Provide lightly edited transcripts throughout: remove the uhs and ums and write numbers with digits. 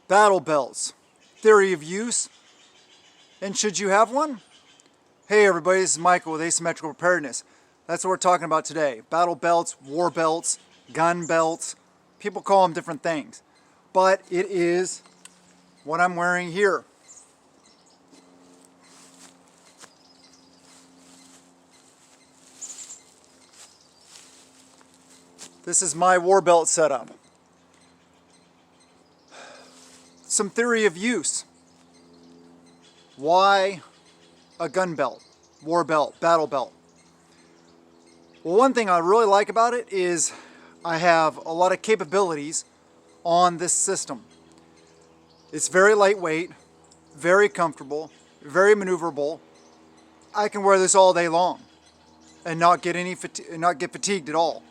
Battle belts, theory of use, and should you have one? Hey everybody, this is Michael with Asymmetrical Preparedness. That's what we're talking about today. Battle belts, war belts, gun belts. People call them different things. But it is what I'm wearing here. This is my war belt setup. Some theory of use. Why a gun belt, war belt, battle belt? Well, one thing I really like about it is I have a lot of capabilities on this system. It's very lightweight, very comfortable, very maneuverable. I can wear this all day long and not get fatigued at all.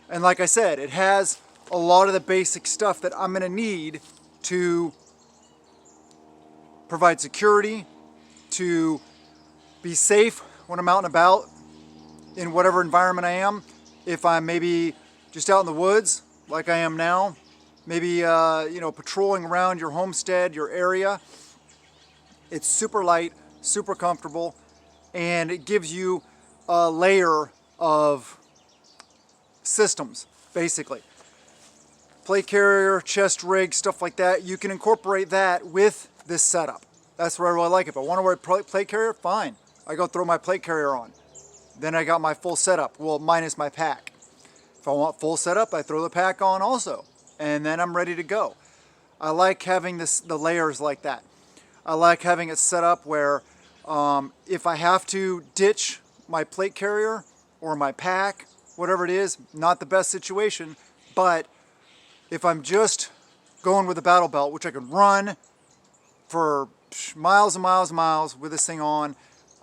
And like I said, it has a lot of the basic stuff that I'm going to need to provide security, to be safe when I'm out and about in whatever environment I am. If I'm maybe just out in the woods like I am now, maybe patrolling around your homestead, your area. It's super light, super comfortable, and it gives you a layer of systems, basically. Plate carrier, chest rig, stuff like that. You can incorporate that with this setup. That's where I really like it. If I want to wear a plate carrier, fine. I go throw my plate carrier on. Then I got my full setup, well, minus my pack. If I want full setup, I throw the pack on also. And then I'm ready to go. I like having the layers like that. I like having it set up where if I have to ditch my plate carrier or my pack, whatever it is, not the best situation, but if I'm just going with a battle belt, which I can run for miles and miles and miles with this thing on,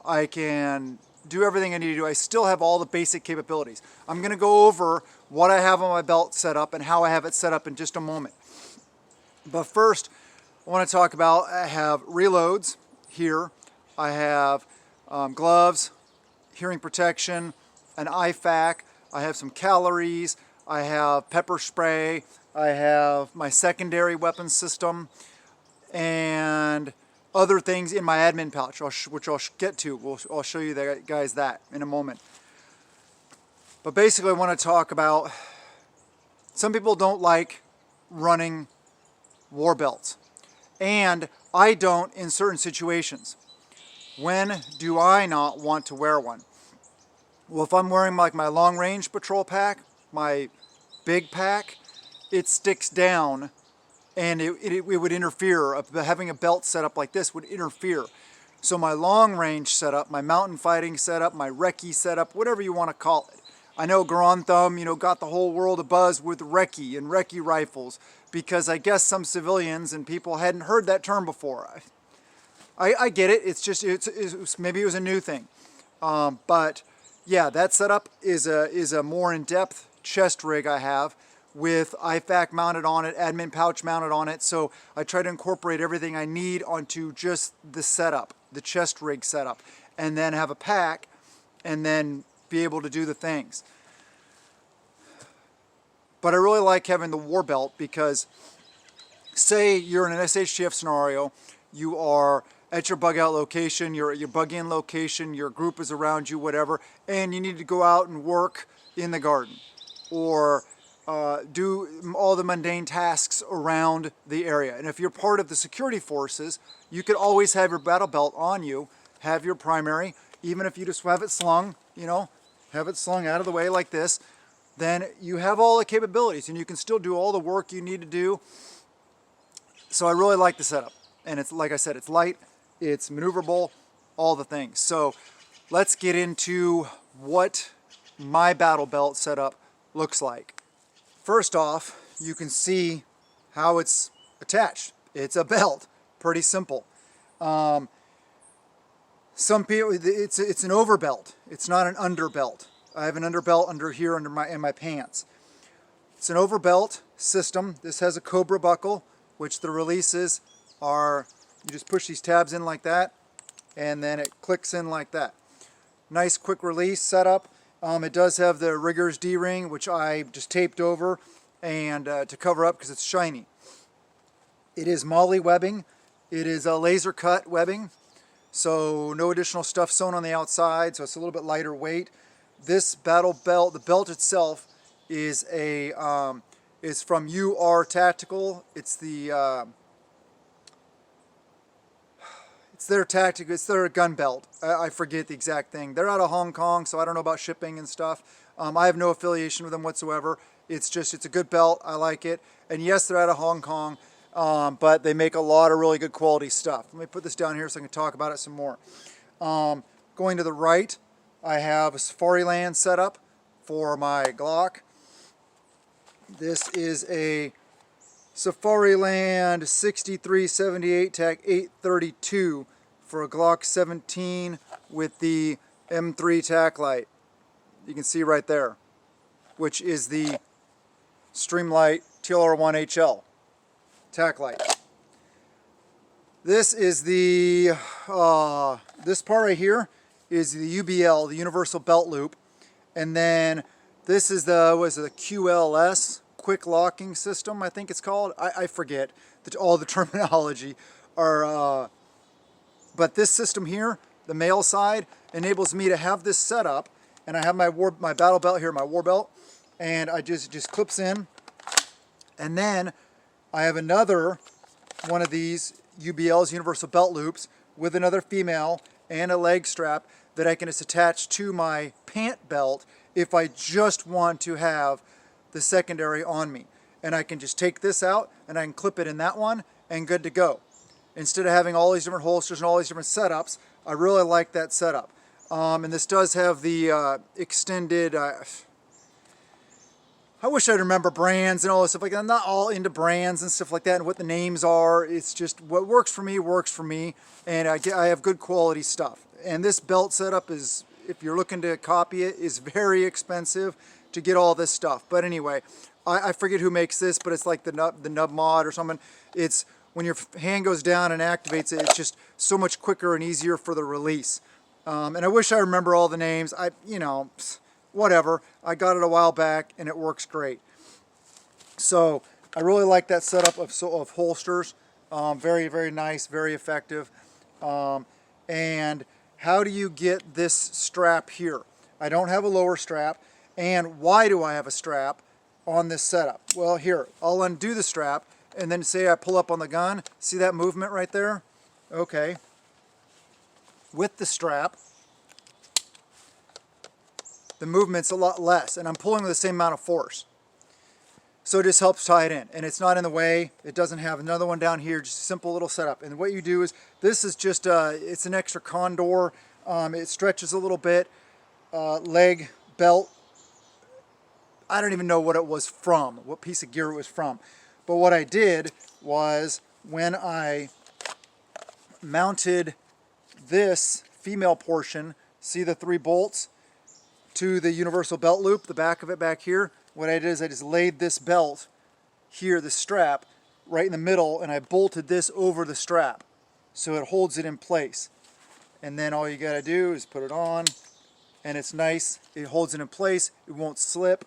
I can do everything I need to do. I still have all the basic capabilities. I'm going to go over what I have on my belt set up and how I have it set up in just a moment. But first, I want to talk about, I have reloads here. I have gloves, hearing protection, an IFAK. I have some calories. I have pepper spray. I have my secondary weapon system and other things in my admin pouch, which I'll get to. I'll show you guys that in a moment. But basically I want to talk about, some people don't like running war belts. And I don't in certain situations. When do I not want to wear one? Well, if I'm wearing like my long range patrol pack, my big pack, it sticks down and it would interfere. Having a belt set up like this would interfere. So my long range setup, my mountain fighting setup, my recce setup, whatever you want to call it. I know Garand Thumb, got the whole world abuzz with recce and recce rifles because I guess some civilians and people hadn't heard that term before. I get it. It's just maybe it was a new thing, but yeah, that setup is a more in-depth chest rig I have with IFAK mounted on it, admin pouch mounted on it. So I try to incorporate everything I need onto just the setup, the chest rig setup, and then have a pack and then be able to do the things. But I really like having the war belt because say you're in an SHTF scenario, you are at your bug out location, you're at your bug in location, your group is around you, whatever, and you need to go out and work in the garden or do all the mundane tasks around the area. And if you're part of the security forces, you could always have your battle belt on you, have your primary, even if you just have it slung, have it slung out of the way like this, then you have all the capabilities and you can still do all the work you need to do. So I really like the setup. And it's, like I said, it's light, it's maneuverable, all the things. So let's get into what my battle belt setup looks like. First off, you can see how it's attached. It's a belt, pretty simple. Some people, it's an overbelt. It's not an underbelt. I have an underbelt under here in my pants. It's an overbelt system. This has a Cobra buckle, which the releases are, you just push these tabs in like that, and then it clicks in like that. Nice quick release setup. It does have the Rigger's D-ring, which I just taped over and to cover up because it's shiny. It is MOLLE webbing. It is a laser cut webbing, so no additional stuff sewn on the outside, so it's a little bit lighter weight. This battle belt, the belt itself, is is from UR Tactical. It's their gun belt. I forget the exact thing. They're out of Hong Kong, so I don't know about shipping and stuff. I have no affiliation with them whatsoever. It's a good belt. I like it. And yes, they're out of Hong Kong, but they make a lot of really good quality stuff. Let me put this down here so I can talk about it some more. Going to the right, I have a Safariland setup for my Glock. This is a Safariland 6378 TAC 832 for a Glock 17 with the M3 tac light. You can see right there, which is the Streamlight TLR1HL tac light. This is the this part right here is the UBL, the Universal Belt Loop, and then this is the QLS, Quick Locking System, I think it's called. I forget all the terminology. But this system here, the male side, enables me to have this set up, and I have my battle belt here, my war belt, and I just clips in, and then I have another one of these UBLs, Universal Belt Loops, with another female and a leg strap that I can just attach to my pant belt if I just want to have the secondary on me. And I can just take this out and I can clip it in that one and good to go. Instead of having all these different holsters and all these different setups, I really like that setup. And this does have the extended, I wish I'd remember brands and all this stuff like that. I'm not all into brands and stuff like that and what the names are. It's just what works for me, and I have good quality stuff. And this belt setup is, if you're looking to copy it, is very expensive to get all this stuff. But anyway, I forget who makes this, but it's like the nub mod or something. It's when your hand goes down and activates it, it's just so much quicker and easier for the release. And I wish I remember all the names. Whatever. I got it a while back and it works great. So I really like that setup of holsters. Very, very nice, very effective. And how do you get this strap here? I don't have a lower strap. And why do I have a strap on this setup? Well, here, I'll undo the strap and then say I pull up on the gun. See that movement right there? Okay. With the strap, the movement's a lot less, and I'm pulling with the same amount of force. So it just helps tie it in, and it's not in the way. It doesn't have another one down here, just a simple little setup. And what you do is, this is just, it's an extra condor. It stretches a little bit, leg, belt. I don't even know what it was from, what piece of gear it was from. But what I did was, when I mounted this female portion, see the 3 bolts to the universal belt loop, the back of it back here, what I did is I just laid this belt here, the strap, right in the middle, and I bolted this over the strap so it holds it in place. And then all you gotta do is put it on, and it's nice, it holds it in place, it won't slip,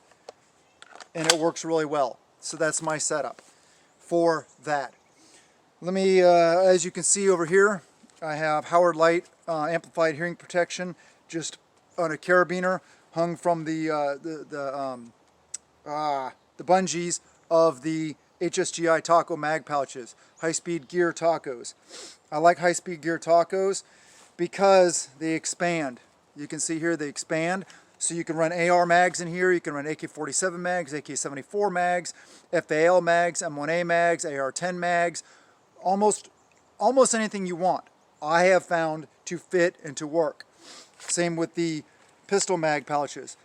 and it works really well. So that's my setup for that. Let me, as you can see over here, I have Howard Light amplified hearing protection just on a carabiner hung from the bungees of the HSGI taco mag pouches, high-speed gear tacos. I like high-speed gear tacos because they expand. You can see here they expand. So you can run AR mags in here, you can run AK-47 mags, AK-74 mags, FAL mags, M1A mags, AR-10 mags, almost anything you want. I have found to fit and to work. Same with the pistol mag pouches.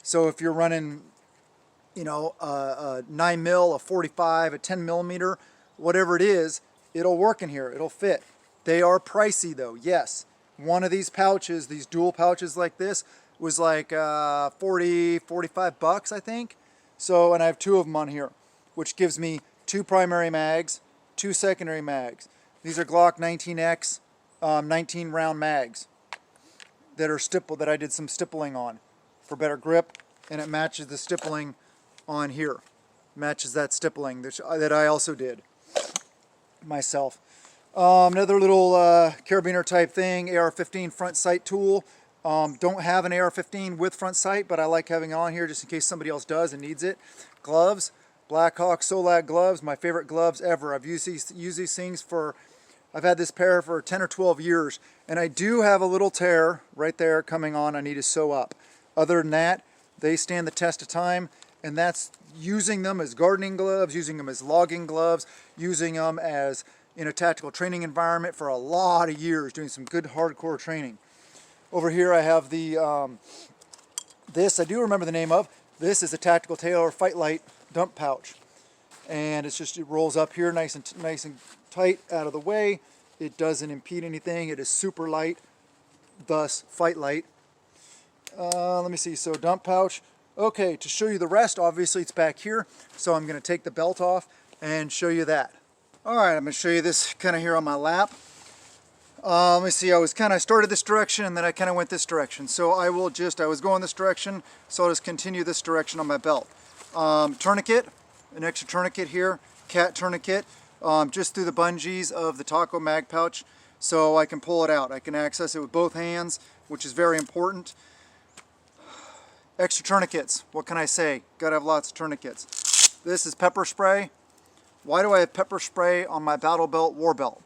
So if you're running, a 9mm, a 45, a 10 millimeter, whatever it is, it'll work in here, it'll fit. They are pricey though, yes. One of these pouches, these dual pouches like this, was like 40, 45 bucks, I think. So, and I have 2 of them on here, which gives me 2 primary mags, 2 secondary mags. These are Glock 19X 19 round mags that are that I did some stippling on for better grip, and it matches the stippling on here. Matches that stippling that I also did. myself. Another little carabiner type thing, AR-15 front sight tool. Don't have an AR-15 with front sight, but I like having it on here just in case somebody else does and needs it. Gloves, Blackhawk Solag gloves, my favorite gloves ever. I've used these things for, I've had this pair for 10 or 12 years, and I do have a little tear right there coming on I need to sew up. Other than that, they stand the test of time, and that's using them as gardening gloves, using them as logging gloves, using them as in a tactical training environment for a lot of years, doing some good hardcore training. Over here I have the, this I do remember the name of. This is a Tactical Tailor Fight Light dump pouch. And it's just, it rolls up here nice and tight out of the way. It doesn't impede anything. It is super light, thus Fight Light. Let me see, so dump pouch. Okay, to show you the rest, obviously it's back here. So I'm gonna take the belt off and show you that. All right, I'm going to show you this kind of here on my lap. Let me see, I started this direction and then I kind of went this direction. So I was going this direction, so I'll just continue this direction on my belt. Tourniquet, an extra tourniquet here, cat tourniquet, just through the bungees of the taco mag pouch, so I can pull it out. I can access it with both hands, which is very important. Extra tourniquets, what can I say? Gotta have lots of tourniquets. This is pepper spray. Why do I have pepper spray on my battle belt, war belt?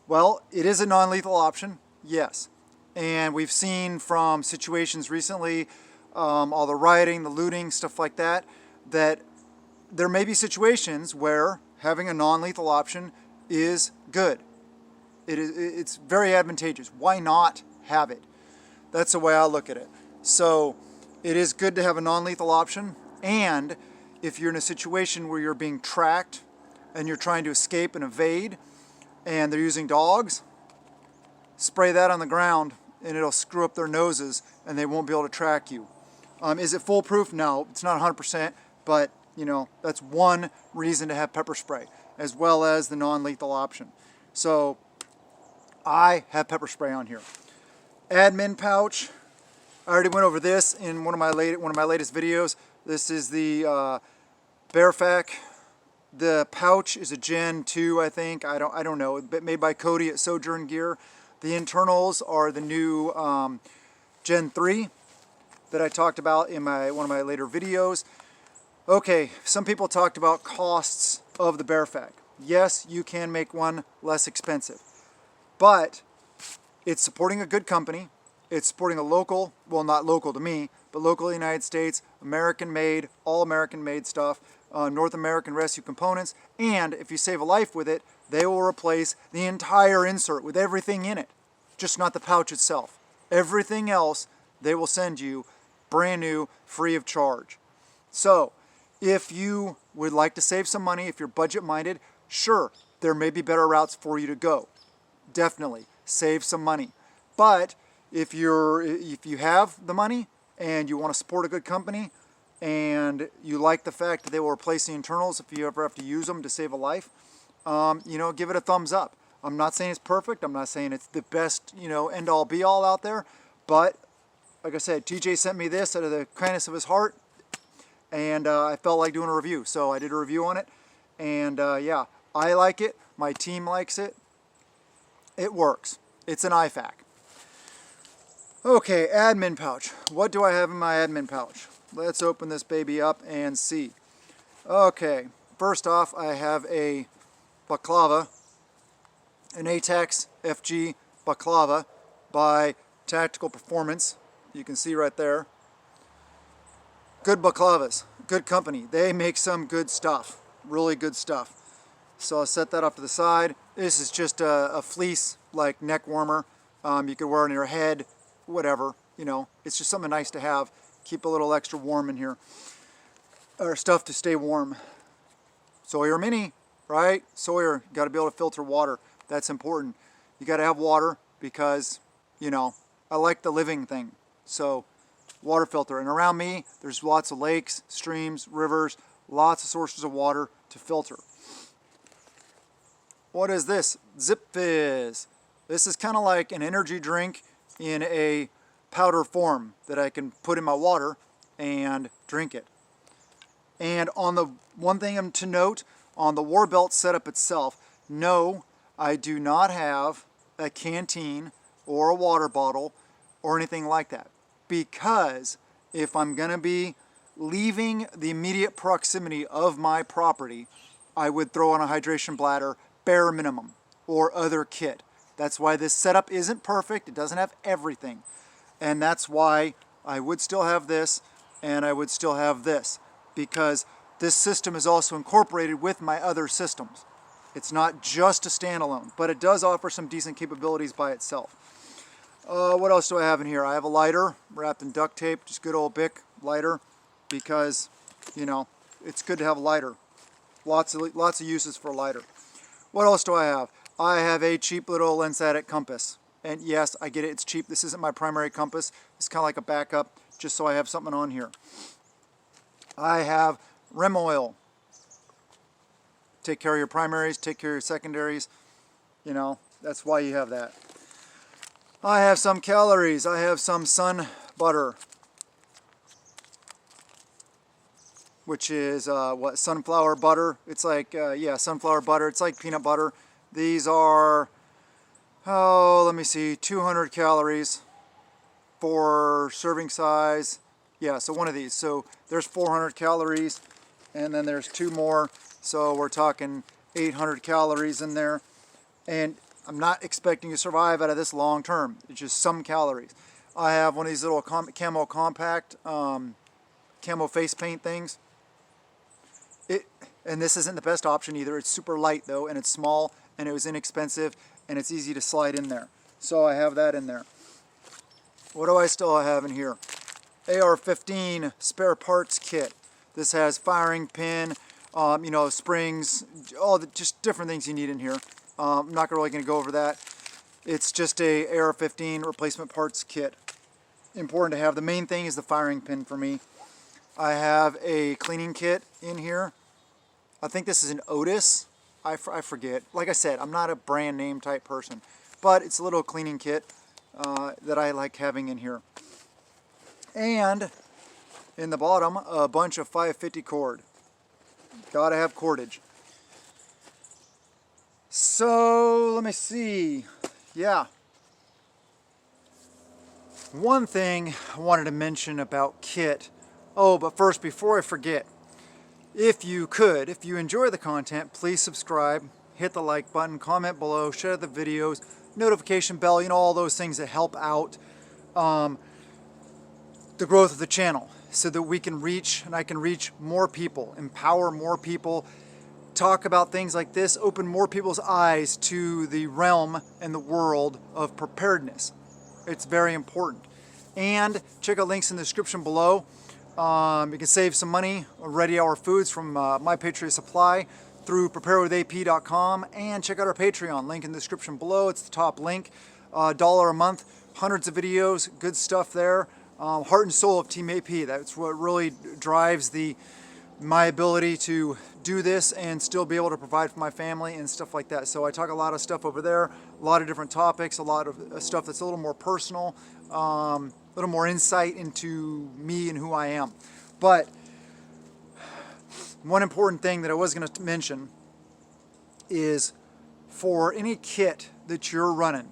Well, it is a non-lethal option, yes. And we've seen from situations recently, all the rioting, the looting, stuff like that, that there may be situations where having a non-lethal option is good. It's very advantageous. Why not have it? That's the way I look at it. So it is good to have a non-lethal option, and if you're in a situation where you're being tracked, and you're trying to escape and evade, and they're using dogs, spray that on the ground and it'll screw up their noses and they won't be able to track you. Is it foolproof? No, it's not 100%, but you know, that's one reason to have pepper spray, as well as the non-lethal option. So I have pepper spray on here. Admin pouch, I already went over this in one of my latest videos. This is the Bearfac. The pouch is a Gen 2, I think. I don't know. Made by Cody at Sojourn Gear. The internals are the new Gen 3 that I talked about in one of my later videos. Okay, some people talked about costs of the Bearfac. Yes, you can make one less expensive, but it's supporting a good company. It's supporting a local, well, not local to me, but local in the United States, American-made, all American-made stuff. North American rescue components, and if you save a life with it, they will replace the entire insert with everything in it, just not the pouch itself. Everything else they will send you brand new, free of charge. So if you would like to save some money, if you're budget minded, sure, there may be better routes for you to go. Definitely save some money. But if you have the money and you want to support a good company, and you like the fact that they will replace the internals if you ever have to use them to save a life, you know, give it a thumbs up. I'm not saying it's perfect. I'm not saying it's the best, you know, end all be all out there. But like I said, TJ sent me this out of the kindness of his heart, and I felt like doing a review. So I did a review on it, and yeah, I like it. My team likes it. It works. It's an IFAC. Okay, admin pouch. What do I have in my admin pouch? Let's open this baby up and see. Okay, first off, I have a baklava, an ATEX FG baklava by Tactical Performance. You can see right there. Good baklavas, good company. They make some good stuff, really good stuff. So I'll set that off to the side. This is just a fleece, like neck warmer. You could wear it on your head, whatever, you know. It's just something nice to have. Keep a little extra warm in here, or stuff to stay warm. Sawyer Mini, right? Sawyer, got to be able to filter water. That's important. You got to have water because, you know, I like the living thing. So water filter. And around me, there's lots of lakes, streams, rivers, lots of sources of water to filter. What is this? Zip Fizz. This is kind of like an energy drink in a powder form that I can put in my water and drink it. And on the one thing to note, on the war belt setup itself, No, I do not have a canteen or a water bottle or anything like that, because if I'm going to be leaving the immediate proximity of my property, I would throw on a hydration bladder, bare minimum, or other kit. That's why this setup isn't perfect. It doesn't have everything. And that's why I would still have this, and I would still have this, because this system is also incorporated with my other systems. It's not just a standalone, but it does offer some decent capabilities by itself. What else do I have in here? I have a lighter wrapped in duct tape, just good old Bic lighter, because, you know, it's good to have a lighter. Lots of uses for a lighter. What else do I have? I have a cheap little Lensatic compass. And yes, I get it, it's cheap. This isn't my primary compass. It's kind of like a backup, just so I have something on here. I have REM oil. Take care of your primaries, take care of your secondaries. You know, that's why you have that. I have some calories. I have some sun butter, which is sunflower butter. It's like, yeah, sunflower butter. It's like peanut butter. These are, oh, let me see, 200 calories for serving size. Yeah, so one of these. So there's 400 calories, and then there's two more. So we're talking 800 calories in there. And I'm not expecting to survive out of this long term. It's just some calories. I have one of these little camo compact camo face paint things. And this isn't the best option either. It's super light though, and it's small, and it was inexpensive, and it's easy to slide in there. So I have that in there. What do I still have in here? AR-15 spare parts kit. This has firing pin, you know, springs, just different things you need in here. I'm not really going to go over that. It's just a AR-15 replacement parts kit. Important to have. The main thing is the firing pin for me. I have a cleaning kit in here. I think this is an Otis. I forget. Like I said, I'm not a brand name type person, but it's a little cleaning kit that I like having in here. And in the bottom, a bunch of 550 cord. Gotta have cordage. So let me see. Yeah. One thing I wanted to mention about kit. Oh, but first, before I forget, if you enjoy the content, please subscribe, hit the like button, comment below, share the videos, notification bell, you know, all those things that help out the growth of the channel, so that we can reach, and I can reach more people, empower more people, talk about things like this, open more people's eyes to the realm and the world of preparedness. It's very important. And check out links in the description below. You can save some money on Ready Hour Foods from My Patriot Supply through preparewithap.com, and check out our Patreon, link in the description below. It's the top link. $1 a month, hundreds of videos, good stuff there. Heart and soul of Team AP. That's what really drives my ability to do this and still be able to provide for my family and stuff like that. So I talk a lot of stuff over there, a lot of different topics, a lot of stuff that's a little more personal, a little more insight into me and who I am. But one important thing that I was going to mention is, for any kit that you're running,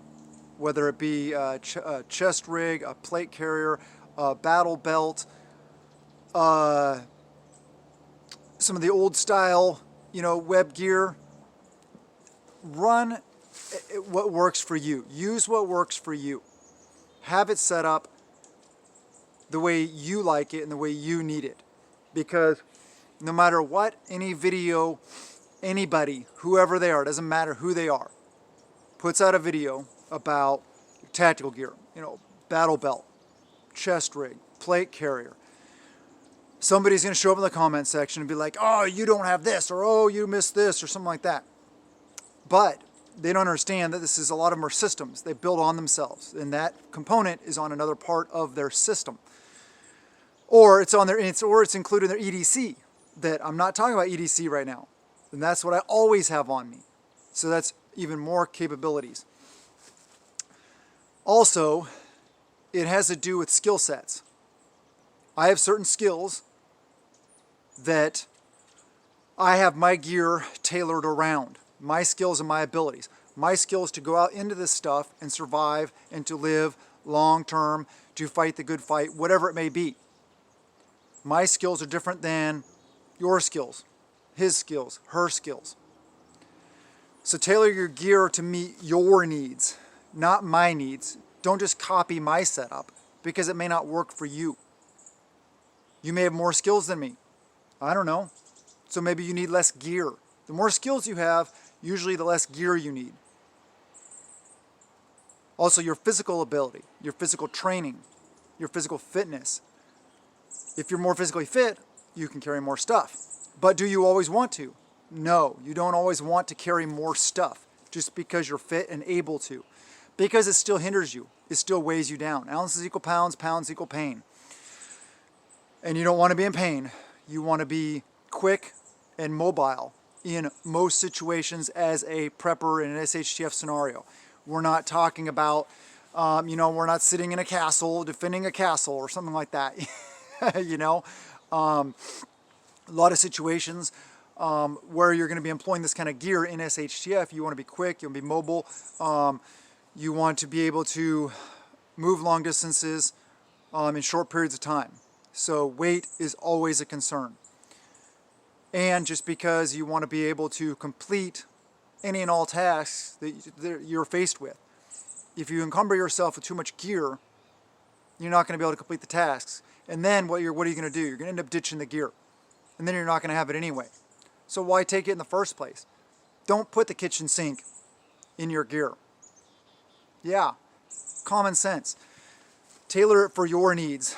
whether it be a chest rig, a plate carrier, a battle belt, some of the old style, you know, web gear, run what works for you. Use what works for you. Have it set up the way you like it and the way you need it. Because no matter what, any video, anybody, whoever they are, doesn't matter who they are, puts out a video about tactical gear, you know, battle belt, chest rig, plate carrier, somebody's going to show up in the comment section and be like, oh, you don't have this, or oh, you missed this, or something like that. But they don't understand that this is, a lot of them are systems. They build on themselves, and that component is on another part of their system. Or it's on their, or it's included in their EDC. That I'm not talking about EDC right now. And that's what I always have on me. So that's even more capabilities. Also, it has to do with skill sets. I have certain skills that I have my gear tailored around. my skills and my abilities. My skills to go out into this stuff and survive and to live long term, to fight the good fight, whatever it may be. My skills are different than your skills, his skills, her skills. So tailor your gear to meet your needs, not my needs. Don't just copy my setup because it may not work for you. You may have more skills than me. I don't know. So maybe you need less gear. The more skills you have, usually the less gear you need. Also, your physical ability, your physical training, your physical fitness. If you're more physically fit, you can carry more stuff. But do you always want to? No, you don't always want to carry more stuff just because you're fit and able to. Because it still hinders you. It still weighs you down. Ounces equal pounds, pounds equal pain. And you don't want to be in pain. You want to be quick and mobile in most situations as a prepper in an SHTF scenario. We're not talking about, we're not sitting in a castle defending a castle or something like that. A lot of situations where you're going to be employing this kind of gear in SHTF, you want to be quick, you want to be mobile, you want to be able to move long distances in short periods of time. So weight is always a concern. And just because you want to be able to complete any and all tasks that you're faced with. If you encumber yourself with too much gear, you're not going to be able to complete the tasks. And then what are you going to do? You're going to end up ditching the gear. And then you're not going to have it anyway. So why take it in the first place? Don't put the kitchen sink in your gear. Yeah, common sense. Tailor it for your needs.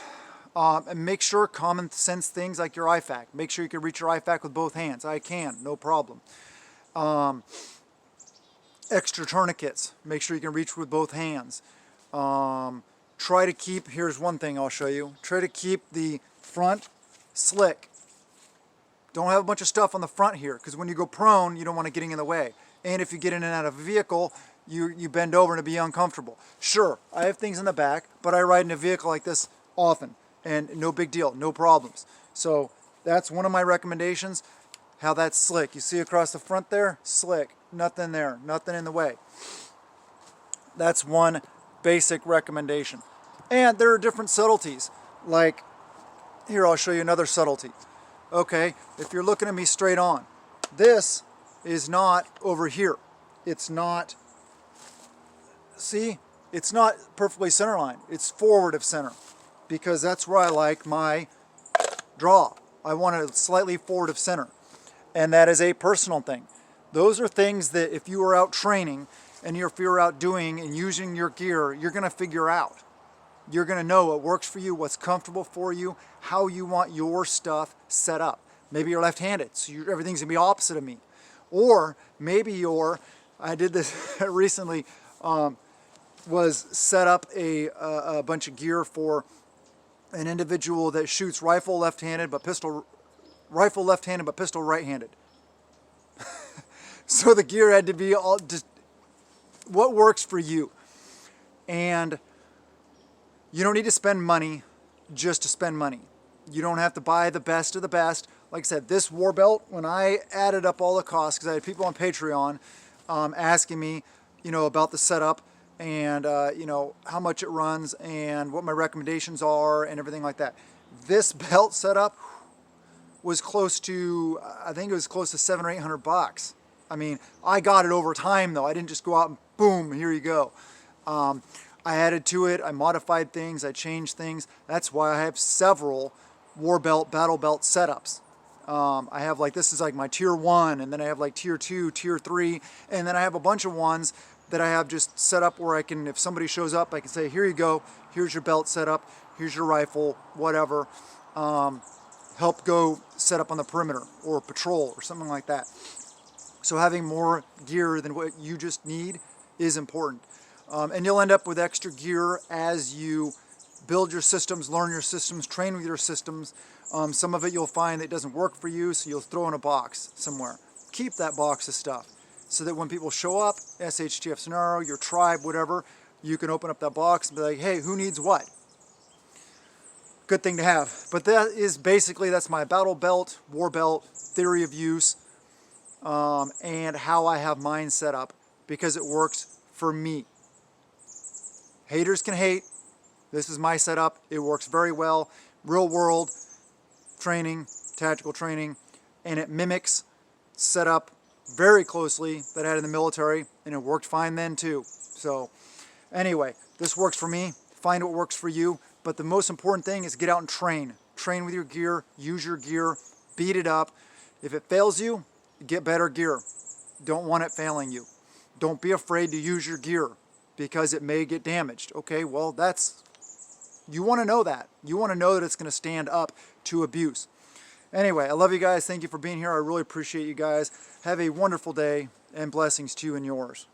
And make sure common sense things like your IFAK. Make sure you can reach your IFAK with both hands. I can, no problem. Extra tourniquets. Make sure you can reach with both hands. Try to keep, here's one thing I'll show you. Try to keep the front slick. Don't have a bunch of stuff on the front here, because when you go prone, you don't want it getting in the way. And if you get in and out of a vehicle, you bend over and it'll be uncomfortable. Sure, I have things in the back, but I ride in a vehicle like this often. And no big deal, no problems. So that's one of my recommendations, how that's slick. You see across the front there? Slick. Nothing there, nothing in the way. That's one basic recommendation. And there are different subtleties. Like, here I'll show you another subtlety. Okay, if you're looking at me straight on, this is not over here. It's not, see? It's not perfectly centerline. It's forward of center. Because that's where I like my draw. I want it slightly forward of center. And that is a personal thing. Those are things that if you are out training and if you're out doing and using your gear, you're going to figure out. You're going to know what works for you, what's comfortable for you, how you want your stuff set up. Maybe you're left-handed, so everything's going to be opposite of me. Or maybe I did this recently, was set up a bunch of gear for an individual that shoots rifle left-handed but pistol right-handed. So the gear had to be all just what works for you. And you don't need to spend money just to spend money. You don't have to buy the best of the best. Like I said, this war belt, when I added up all the costs, because I had people on Patreon asking me, about the setup and, how much it runs and what my recommendations are and everything like that. This belt setup was close to, I think it was close to $700 or $800. I mean, I got it over time though. I didn't just go out and boom, here you go. I added to it, I modified things, I changed things. That's why I have several war belt, battle belt setups. I have this is like my tier 1, and then I have like tier 2, tier 3, and then I have a bunch of ones that I have just set up where I can, if somebody shows up, I can say, here you go, here's your belt set up, here's your rifle, whatever. Help go set up on the perimeter or patrol or something like that. So having more gear than what you just need is important. And you'll end up with extra gear as you build your systems, learn your systems, train with your systems. Some of it you'll find that doesn't work for you, so you'll throw in a box somewhere. Keep that box of stuff so that when people show up, SHTF scenario, your tribe, whatever, you can open up that box and be like, hey, who needs what? Good thing to have. But that is basically, that's my battle belt, war belt, theory of use. and how I have mine set up, because it works for me. Haters can hate. This is my setup. It works very well. Real world training, tactical training, and it mimics setup very closely that I had in the military, and it worked fine then too. So anyway, this works for me. Find what works for you. But the most important thing is get out and train. Train with your gear, use your gear, beat it up. If it fails you, get better gear. Don't want it failing you. Don't be afraid to use your gear because it may get damaged. Okay, well, you want to know that. You want to know that it's going to stand up to abuse. Anyway, I love you guys. Thank you for being here. I really appreciate you guys. Have a wonderful day, and blessings to you and yours.